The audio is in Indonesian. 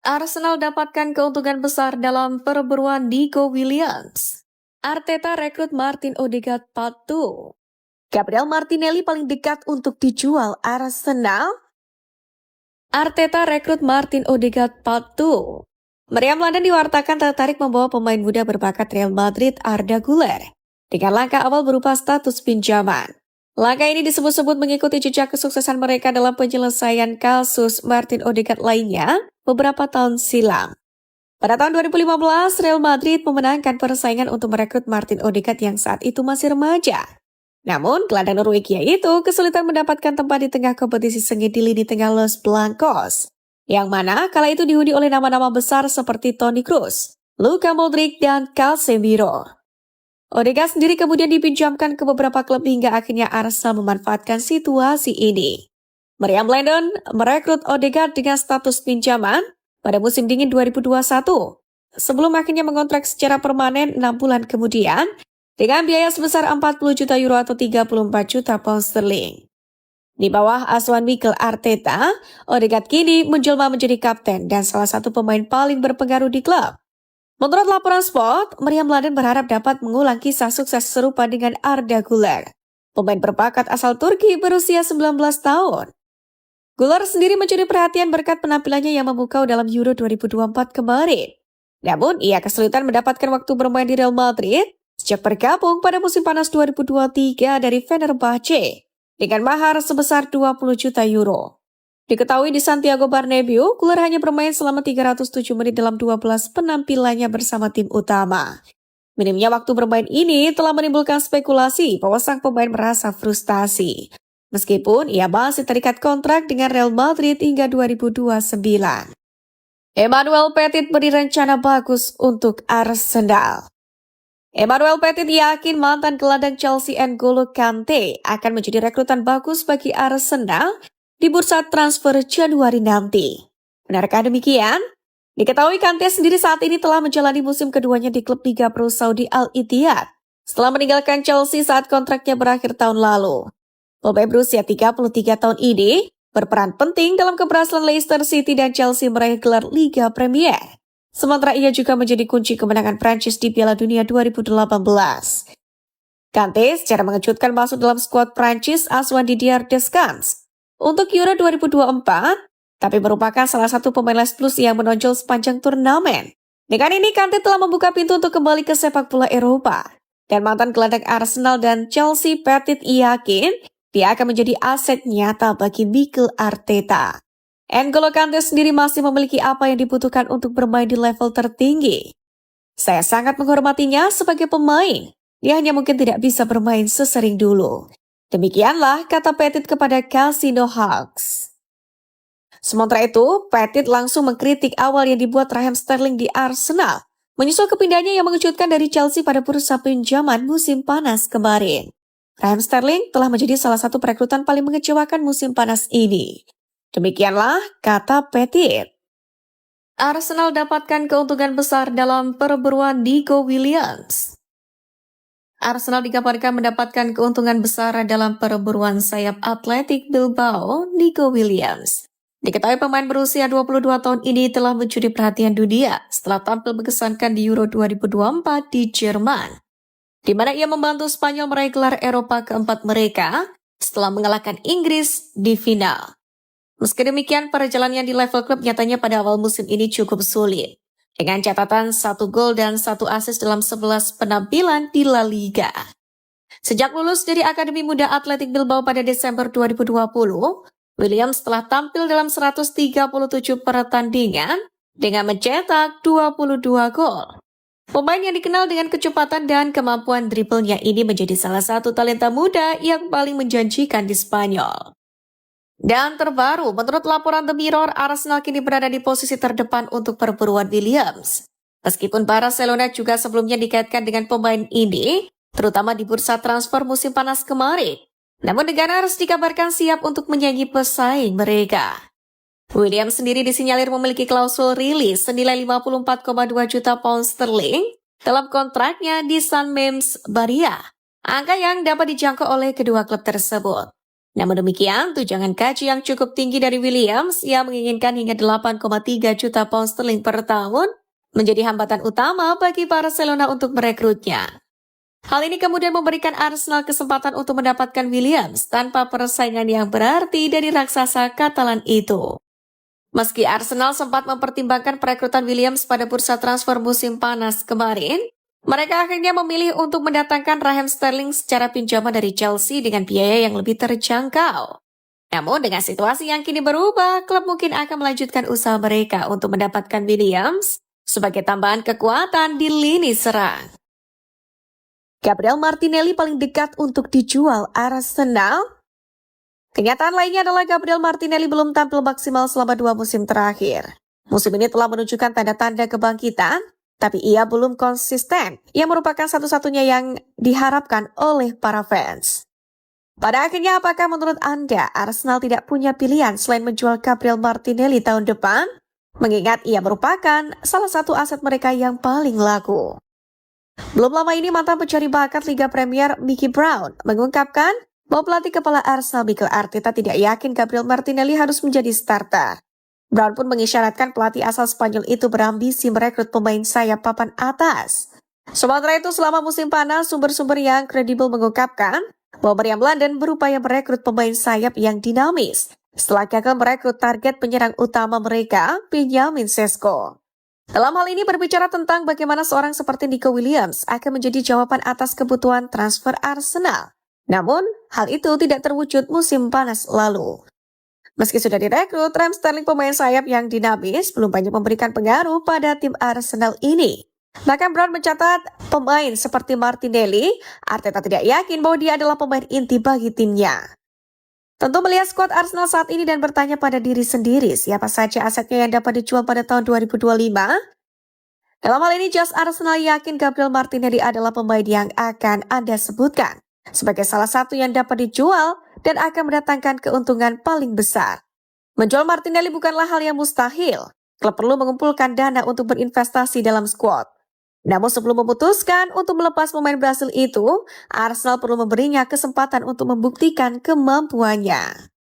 Arsenal dapatkan keuntungan besar dalam perburuan Nico Williams. Arteta rekrut Martin Odegaard Part 2. Gabriel Martinelli paling dekat untuk dijual Arsenal. Arteta rekrut Martin Odegaard Part 2. Meriam London diwartakan tertarik membawa pemain muda berbakat Real Madrid Arda Güler dengan langkah awal berupa status pinjaman. Langkah ini disebut-sebut mengikuti jejak kesuksesan mereka dalam penyelesaian kasus Martin Odegaard lainnya beberapa tahun silam. Pada tahun 2015, Real Madrid memenangkan persaingan untuk merekrut Martin Odegaard yang saat itu masih remaja. Namun, gelandang Norwegia itu kesulitan mendapatkan tempat di tengah kompetisi sengit di lini tengah Los Blancos, yang mana kala itu dihuni oleh nama-nama besar seperti Toni Kroos, Luka Modric, dan Casemiro. Odegaard sendiri kemudian dipinjamkan ke beberapa klub hingga akhirnya Arsenal memanfaatkan situasi ini. Meriam London merekrut Odegaard dengan status pinjaman pada musim dingin 2021, sebelum akhirnya mengontrak secara permanen 6 bulan kemudian dengan biaya sebesar 40 juta euro atau 34 juta pound sterling. Di bawah asuhan Mikel Arteta, Odegaard kini menjelma menjadi kapten dan salah satu pemain paling berpengaruh di klub. Menurut laporan Sport, Meriam London berharap dapat mengulang kisah sukses serupa dengan Arda Güler, pemain berbakat asal Turki berusia 19 tahun. Güler sendiri mencuri perhatian berkat penampilannya yang memukau dalam Euro 2024 kemarin. Namun, ia kesulitan mendapatkan waktu bermain di Real Madrid sejak bergabung pada musim panas 2023 dari Fenerbahce dengan mahar sebesar 20 juta euro. Diketahui di Santiago Bernabeu, Güler hanya bermain selama 307 menit dalam 12 penampilannya bersama tim utama. Minimnya waktu bermain ini telah menimbulkan spekulasi bahwa sang pemain merasa frustasi. Meskipun ia masih terikat kontrak dengan Real Madrid hingga 2029. Emmanuel Petit beri rencana bagus untuk Arsenal. Emmanuel Petit yakin mantan gelandang Chelsea N'Golo Kante akan menjadi rekrutan bagus bagi Arsenal di bursa transfer Januari nanti. Benarkah demikian? Diketahui Kante sendiri saat ini telah menjalani musim keduanya di klub Liga Pro Saudi Al Ittihad setelah meninggalkan Chelsea saat kontraknya berakhir tahun lalu. Pemain berusia 33 tahun ini berperan penting dalam keberhasilan Leicester City dan Chelsea meraih gelar Liga Premier. Sementara ia juga menjadi kunci kemenangan Prancis di Piala Dunia 2018. Kante secara mengejutkan masuk dalam skuad Prancis asuhan Didier Deschamps untuk Euro 2024, tapi merupakan salah satu pemain Les Blues yang menonjol sepanjang turnamen. Dengan ini, Kante telah membuka pintu untuk kembali ke sepak bola Eropa. Dan mantan gelandang Arsenal dan Chelsea Petit yakin dia akan menjadi aset nyata bagi Mikel Arteta. N'Golo Kante sendiri masih memiliki apa yang dibutuhkan untuk bermain di level tertinggi. Saya sangat menghormatinya sebagai pemain. Dia hanya mungkin tidak bisa bermain sesering dulu. Demikianlah kata Petit kepada Casino Hawks. Sementara itu, Petit langsung mengkritik awal yang dibuat Raheem Sterling di Arsenal, menyusul kepindahannya yang mengejutkan dari Chelsea pada bursa pinjaman musim panas kemarin. Raheem Sterling telah menjadi salah satu perekrutan paling mengecewakan musim panas ini. Demikianlah kata Petit. Arsenal dapatkan keuntungan besar dalam perburuan Nico Williams. Arsenal dikabarkan mendapatkan keuntungan besar dalam perburuan sayap Athletic Bilbao, Nico Williams. Diketahui pemain berusia 22 tahun ini telah mencuri perhatian dunia setelah tampil mengesankan di Euro 2024 di Jerman, di mana ia membantu Spanyol meraih gelar Eropa keempat mereka setelah mengalahkan Inggris di final. Meski demikian, perjalanannya di level klub nyatanya pada awal musim ini cukup sulit, dengan catatan 1 gol dan 1 assist dalam 11 penampilan di La Liga. Sejak lulus dari Akademi Muda Athletic Bilbao pada Desember 2020, Williams telah tampil dalam 137 pertandingan dengan mencetak 22 gol. Pemain yang dikenal dengan kecepatan dan kemampuan dribblenya ini menjadi salah satu talenta muda yang paling menjanjikan di Spanyol. Dan terbaru, menurut laporan The Mirror, Arsenal kini berada di posisi terdepan untuk perburuan Williams. Meskipun Barcelona juga sebelumnya dikaitkan dengan pemain ini, terutama di bursa transfer musim panas kemarin. Namun negara harus dikabarkan siap untuk menyaingi pesaing mereka. Williams sendiri disinyalir memiliki klausul rilis senilai 54,2 juta pound sterling dalam kontraknya di San Mamés Barria, angka yang dapat dijangkau oleh kedua klub tersebut. Namun demikian, tunjangan gaji yang cukup tinggi dari Williams yang menginginkan hingga 8,3 juta pound sterling per tahun menjadi hambatan utama bagi Barcelona untuk merekrutnya. Hal ini kemudian memberikan Arsenal kesempatan untuk mendapatkan Williams tanpa persaingan yang berarti dari raksasa Katalan itu. Meski Arsenal sempat mempertimbangkan perekrutan Williams pada bursa transfer musim panas kemarin, mereka akhirnya memilih untuk mendatangkan Raheem Sterling secara pinjaman dari Chelsea dengan biaya yang lebih terjangkau. Namun dengan situasi yang kini berubah, klub mungkin akan melanjutkan usaha mereka untuk mendapatkan Williams sebagai tambahan kekuatan di lini serang. Gabriel Martinelli paling dekat untuk dijual Arsenal. Kenyataan lainnya adalah Gabriel Martinelli belum tampil maksimal selama 2 musim terakhir. Musim ini telah menunjukkan tanda-tanda kebangkitan, tapi ia belum konsisten, yang merupakan satu-satunya yang diharapkan oleh para fans. Pada akhirnya, apakah menurut Anda Arsenal tidak punya pilihan selain menjual Gabriel Martinelli tahun depan? Mengingat ia merupakan salah satu aset mereka yang paling laku. Belum lama ini mantan pencari bakat Liga Premier Mickey Brown mengungkapkan bahwa pelatih kepala Arsenal Mikel Arteta tidak yakin Gabriel Martinelli harus menjadi starter. Brown pun mengisyaratkan pelatih asal Spanyol itu berambisi merekrut pemain sayap papan atas. Sementara itu selama musim panas, sumber-sumber yang kredibel mengungkapkan bahwa Meriam London berupaya merekrut pemain sayap yang dinamis setelah gagal merekrut target penyerang utama mereka, Benjamin Sesko. Dalam hal ini berbicara tentang bagaimana seorang seperti Nico Williams akan menjadi jawaban atas kebutuhan transfer Arsenal. Namun, hal itu tidak terwujud musim panas lalu. Meski sudah direkrut, Raheem Sterling pemain sayap yang dinamis belum banyak memberikan pengaruh pada tim Arsenal ini. Bahkan Brown mencatat pemain seperti Martinelli, Arteta tidak yakin bahwa dia adalah pemain inti bagi timnya. Tentu melihat skuad Arsenal saat ini dan bertanya pada diri sendiri siapa saja asetnya yang dapat dijual pada tahun 2025. Dalam hal ini, Just Arsenal yakin Gabriel Martinelli adalah pemain yang akan Anda sebutkan sebagai salah satu yang dapat dijual dan akan mendatangkan keuntungan paling besar. Menjual Martinelli bukanlah hal yang mustahil. Klub perlu mengumpulkan dana untuk berinvestasi dalam skuad. Namun sebelum memutuskan untuk melepas pemain Brasil itu, Arsenal perlu memberinya kesempatan untuk membuktikan kemampuannya.